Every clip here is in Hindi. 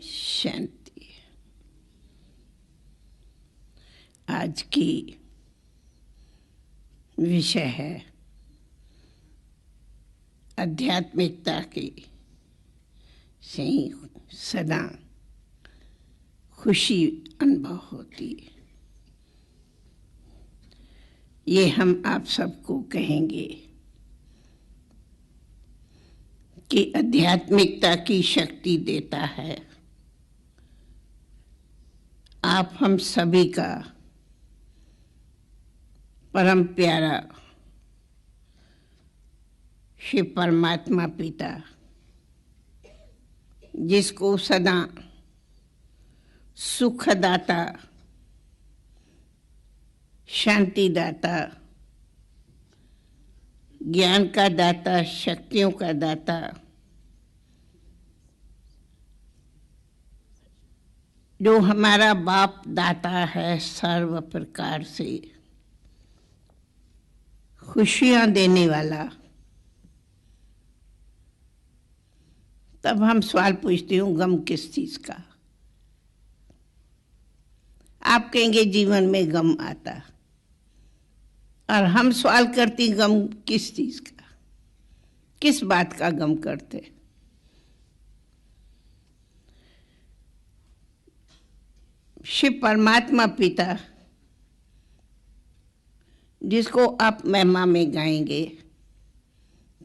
शांति। आज की विषय है आध्यात्मिकता की से सदा खुशी अनुभव होती है। ये हम आप सबको कहेंगे कि आध्यात्मिकता की शक्ति देता है। आप हम सभी का परम प्यारा शिव परमात्मा पिता, जिसको सदा सुखदाता, शांतिदाता, ज्ञान का दाता, शक्तियों का दाता, जो हमारा बाप दाता है, सर्व प्रकार से खुशियां देने वाला। तब हम सवाल पूछते हूँ, गम किस चीज का? आप कहेंगे जीवन में गम आता, और हम सवाल करते गम किस चीज का, किस बात का गम करते? शिव परमात्मा पिता, जिसको आप महिमा में गाएंगे,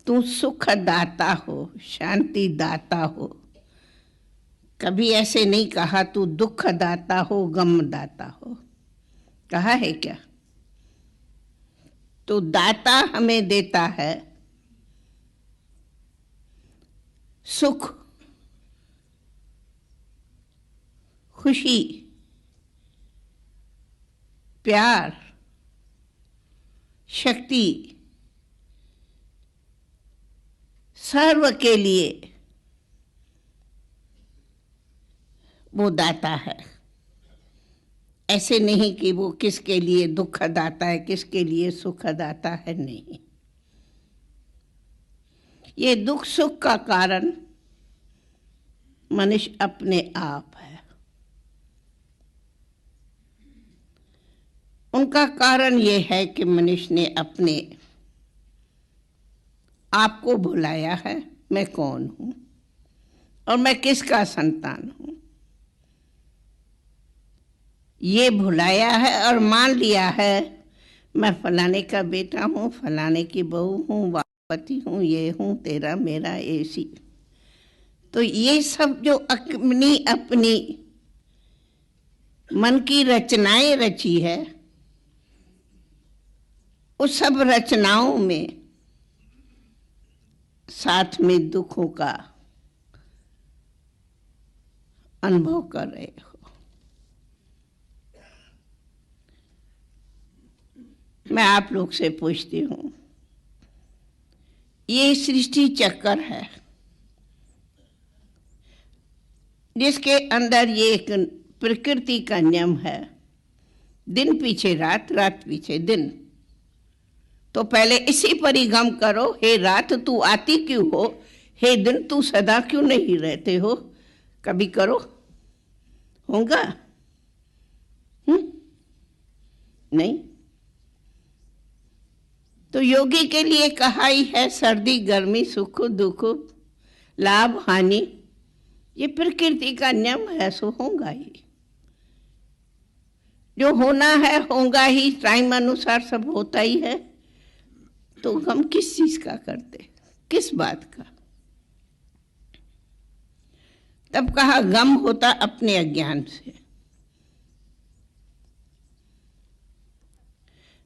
तू सुख दाता हो, शांति दाता हो। कभी ऐसे नहीं कहा तू दुख दाता हो, गम दाता हो। कहा है क्या? तो दाता हमें देता है सुख, खुशी, प्यार, शक्ति, सर्व के लिए वो दाता है। ऐसे नहीं कि वो किसके लिए दुख दाता है, किसके लिए सुख दाता है, नहीं। ये दुख सुख का कारण मनुष्य अपने आप है। उनका कारण ये है कि मनुष्य ने अपने आप को भुलाया है, मैं कौन हूं और मैं किसका संतान हूं। ये भुलाया है और मान लिया है मैं फलाने का बेटा हूँ, फलाने की बहू हूँ, पति हूँ, ये हूँ, तेरा मेरा ऐसी। तो ये सब जो अपनी अपनी मन की रचनाएं रची है, उस सब रचनाओं में साथ में दुखों का अनुभव कर रहे हो। मैं आप लोग से पूछती हूँ, ये सृष्टि चक्कर है जिसके अंदर ये एक प्रकृति का नियम है, दिन पीछे रात, रात पीछे दिन। तो पहले इसी पर ही गम करो, हे रात तू आती क्यों हो, हे दिन तू सदा क्यों नहीं रहते हो। कभी करो, होगा? नहीं। तो योगी के लिए कहा ही है, सर्दी गर्मी, सुख दुख, लाभ हानि, ये प्रकृति का नियम है, सो होगा ही। जो होना है होगा ही, टाइम अनुसार सब होता ही है। तो हम किस चीज का करते, किस बात का? तब कहा गम होता अपने अज्ञान से।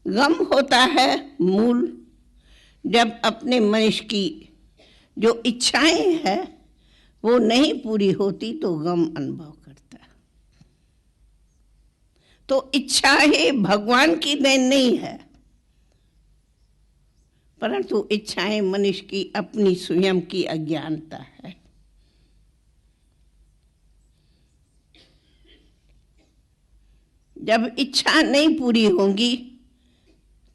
गम होता है मूल, जब अपने मनुष्य की जो इच्छाएं हैं वो नहीं पूरी होती तो गम अनुभव करता है। तो इच्छा है भगवान की देन नहीं है, परंतु इच्छाएं मनुष्य की अपनी स्वयं की अज्ञानता है। जब इच्छा नहीं पूरी होगी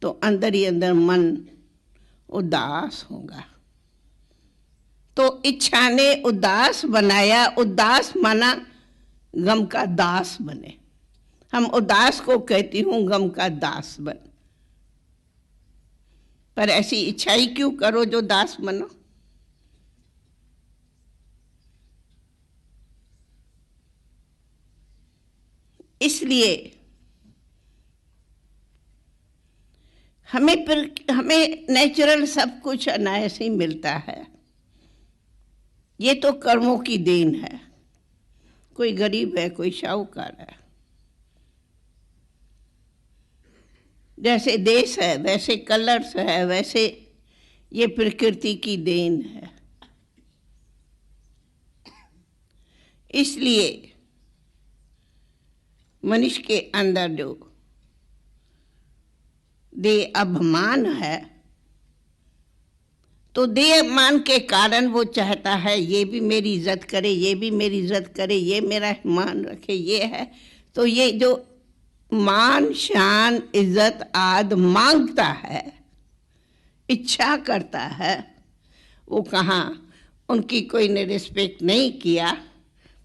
तो अंदर ही अंदर मन उदास होगा, तो इच्छा ने उदास बनाया, उदास माना गम का दास बने। हम उदास को कहती हूं गम का दास बन। पर ऐसी इच्छा ही क्यों करो जो दास बनो? इसलिए हमें नेचुरल सब कुछ अनायास ही मिलता है। ये तो कर्मों की देन है। कोई गरीब है, कोई शाहूकार है। जैसे देश है, वैसे कलर्स है, वैसे ये प्रकृति की देन है। इसलिए मनुष्य के अंदर जो देह अभिमान है, तो देह मान के कारण वो चाहता है ये भी मेरी इज्जत करे, ये भी मेरी इज्जत करे, ये मेरा मान रखे, ये है। तो ये जो मान शान इज्जत आदि मांगता है, इच्छा करता है, वो कहाँ उनकी कोई ने रिस्पेक्ट नहीं किया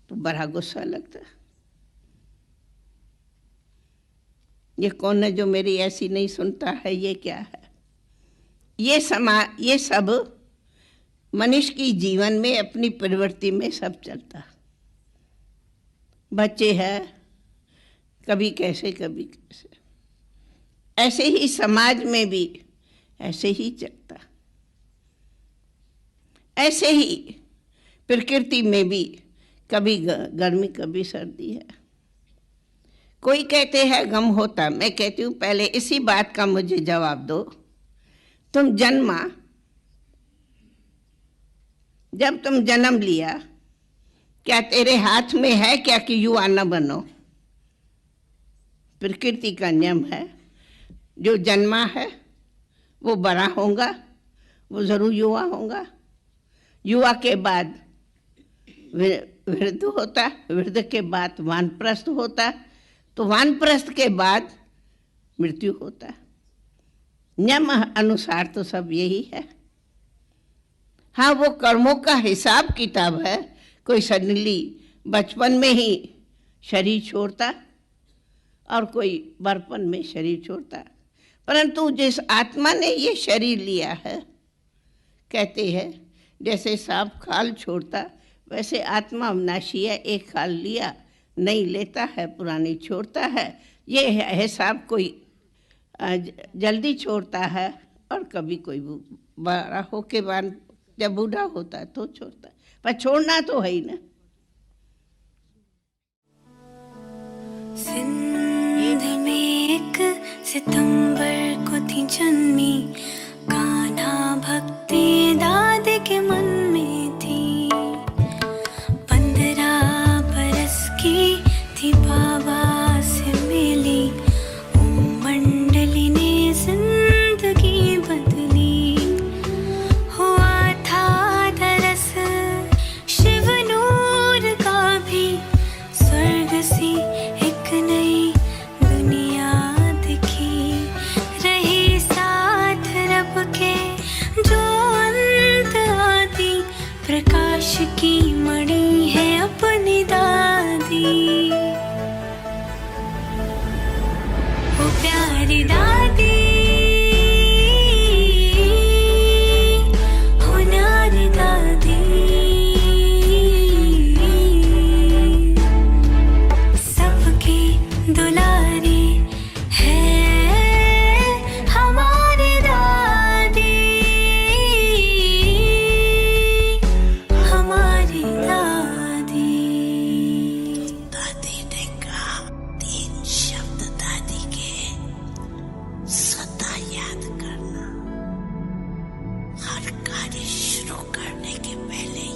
तो बड़ा गुस्सा लगता है। ये कौन है जो मेरी ऐसी नहीं सुनता है, ये क्या है? ये सब मनुष्य की जीवन में अपनी प्रवृत्ति में सब चलता। बच्चे हैं, कभी कैसे कभी कैसे। ऐसे ही समाज में भी ऐसे ही चलता। ऐसे ही प्रकृति में भी कभी गर्मी कभी सर्दी है। कोई कहते हैं गम होता, मैं कहती हूँ पहले इसी बात का मुझे जवाब दो। तुम जन्मा, जब तुम जन्म लिया, क्या तेरे हाथ में है क्या कि युवा न बनो? प्रकृति का नियम है, जो जन्मा है वो बड़ा होगा, वो जरूर युवा होगा। युवा के बाद वृद्ध होता, वृद्ध के बाद वानप्रस्थ होता, तो वानप्रस्थ के बाद मृत्यु होता। नियम अनुसार तो सब यही है। हाँ, वो कर्मों का हिसाब किताब है। कोई सडनली बचपन में ही शरीर छोड़ता और कोई बड़पन में शरीर छोड़ता। परंतु जिस आत्मा ने ये शरीर लिया है, कहते हैं जैसे सांप खाल छोड़ता, वैसे आत्मा अविनाशी है। एक खाल लिया, नहीं लेता है, पुरानी छोड़ता है। ये हिसाब कोई जल्दी छोड़ता है और कभी कोई बड़ा होके बाद जब बूढ़ा होता है तो छोड़ता है, पर छोड़ना तो है ही ना। सिंध में एक सितंबर को थी जन्मी, कान्हा भक्ति दादी के मन में थी। 15 बरस की थी बाबा से मिली, मंडली ने जिंदगी बदली। हुआ था दरस शिव नूर का भी, स्वर्ग सी एक नई दुनिया दिखी। रही साथ रब के जो अंत आदि, प्रकाश की मणि है अपनी दादी। वो प्यारी दादी, हो न्यारी दादी, सबकी दुलारी है हमारी दादी, हमारी दादी। दादी ने कहा 3 शब्द दादी के सदा याद करना। हर कार्य शुरू करने के पहले